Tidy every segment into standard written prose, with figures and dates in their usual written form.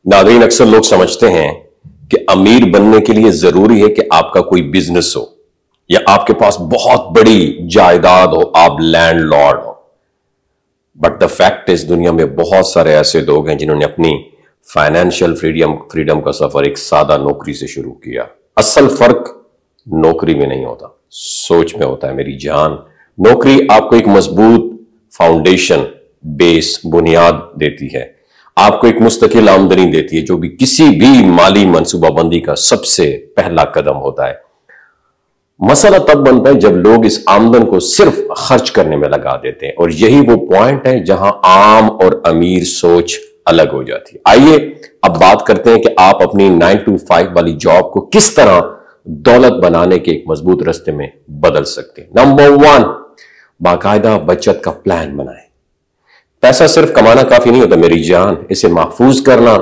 नाज़रीन, अक्सर लोग समझते हैं कि अमीर बनने के लिए जरूरी है कि आपका कोई बिजनेस हो या आपके पास बहुत बड़ी जायदाद हो, आप लैंडलॉर्ड हो। बट द फैक्ट इज, दुनिया में बहुत सारे ऐसे लोग हैं जिन्होंने अपनी फाइनेंशियल फ्रीडम का सफर एक सादा नौकरी से शुरू किया। असल फर्क नौकरी में नहीं होता, सोच में होता है मेरी जान। नौकरी आपको एक मजबूत फाउंडेशन, बेस, बुनियाद देती है, आपको एक मुस्तकिल आमदनी देती है, जो भी किसी भी माली मंसूबाबंदी का सबसे पहला कदम होता है। मसला तब बनता है जब लोग इस आमदन को सिर्फ खर्च करने में लगा देते हैं, और यही वो पॉइंट है जहां आम और अमीर सोच अलग हो जाती है। आइए अब बात करते हैं कि आप अपनी 9 to 5 वाली जॉब को किस तरह दौलत बनाने के एक मजबूत रास्ते में बदल सकते हैं। नंबर 1, बाकायदा बचत का प्लान बनाएं। पैसा सिर्फ कमाना काफी नहीं होता मेरी जान, इसे महफूज करना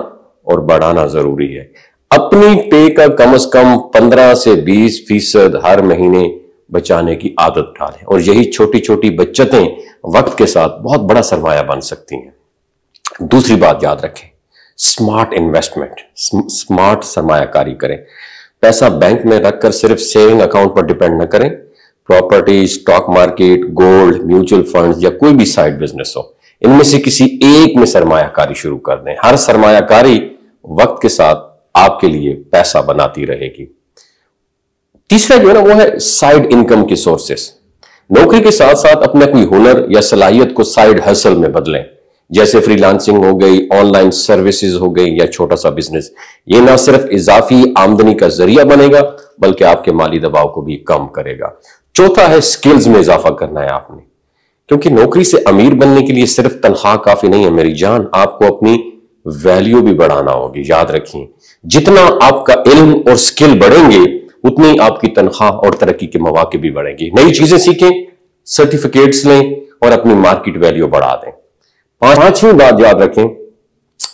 और बढ़ाना जरूरी है। अपनी पे का कम से कम 15 से 20% हर महीने बचाने की आदत डालें, और यही छोटी छोटी बचतें वक्त के साथ बहुत बड़ा सरमाया बन सकती हैं। दूसरी बात याद रखें, स्मार्ट इन्वेस्टमेंट, स्मार्ट सरमायाकारी करें। पैसा बैंक में रखकर सिर्फ सेविंग अकाउंट पर डिपेंड न करें। Property, stock market, gold, mutual funds या कोई भी साइड बिजनेस हो, इनमें से किसी एक में सरमायाकारी शुरू कर दें। हर सरमायाकारी वक्त के साथ आपके लिए पैसा बनाती रहेगी। तीसरा जो है ना, वो है साइड इनकम के सोर्सेस। नौकरी के साथ साथ अपना कोई हुनर या सलाहियत को साइड हसल में बदलें, जैसे फ्रीलांसिंग हो गई, ऑनलाइन सर्विसेज हो गई या छोटा सा बिजनेस। ये ना सिर्फ इजाफी आमदनी का जरिया बनेगा बल्कि आपके माली दबाव को भी कम करेगा। चौथा है, स्किल्स में इजाफा करना है आपने, क्योंकि नौकरी से अमीर बनने के लिए सिर्फ तनख्वाह काफी नहीं है मेरी जान, आपको अपनी वैल्यू भी बढ़ाना होगी। याद रखिए, जितना आपका इल्म और स्किल बढ़ेंगे उतनी आपकी तनख्वाह और तरक्की के मौके भी बढ़ेंगे। नई चीजें सीखें, सर्टिफिकेट्स लें और अपनी मार्केट वैल्यू बढ़ा दें। पांचवी बात याद रखें,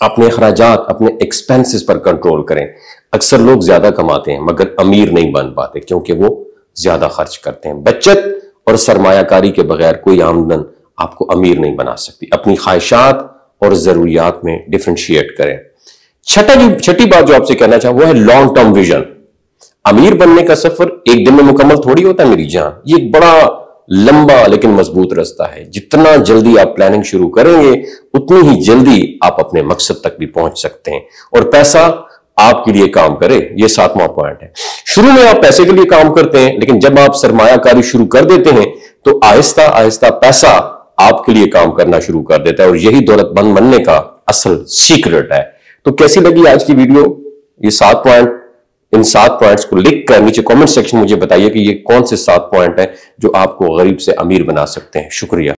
अपने अखराजात, अपने एक्सपेंसेस पर कंट्रोल करें। अक्सर लोग ज्यादा कमाते हैं मगर अमीर नहीं बन पाते क्योंकि वो ज्यादा खर्च करते हैं। बचत और सरमायाकारी के बगैर कोई आमदन आपको अमीर नहीं बना सकती। अपनी ख्वाहिशात और जरूरियात में डिफरेंशिएट करें। छठी बात जो आपसे कहना चाहूं वो है लॉन्ग टर्म विजन। अमीर बनने का सफर एक दिन में मुकम्मल थोड़ी होता है मेरी जान, ये एक बड़ा लंबा लेकिन मजबूत रास्ता है। जितना जल्दी आप प्लानिंग शुरू करेंगे उतनी ही जल्दी आप अपने मकसद तक भी पहुंच सकते हैं, और पैसा आपके लिए काम करे। ये 7वां पॉइंट है। शुरू में आप पैसे के लिए काम करते हैं, लेकिन जब आप सरमायाकारी शुरू कर देते हैं तो आहिस्ता आहिस्ता पैसा आपके लिए काम करना शुरू कर देता है, और यही दौलतमंद बनने का असल सीक्रेट है। तो कैसी लगी आज की वीडियो? ये 7 पॉइंट, इन 7 पॉइंट्स को लिख कर नीचे कमेंट सेक्शन मुझे बताइए कि ये कौन से 7 पॉइंट है जो आपको गरीब से अमीर बना सकते हैं। शुक्रिया।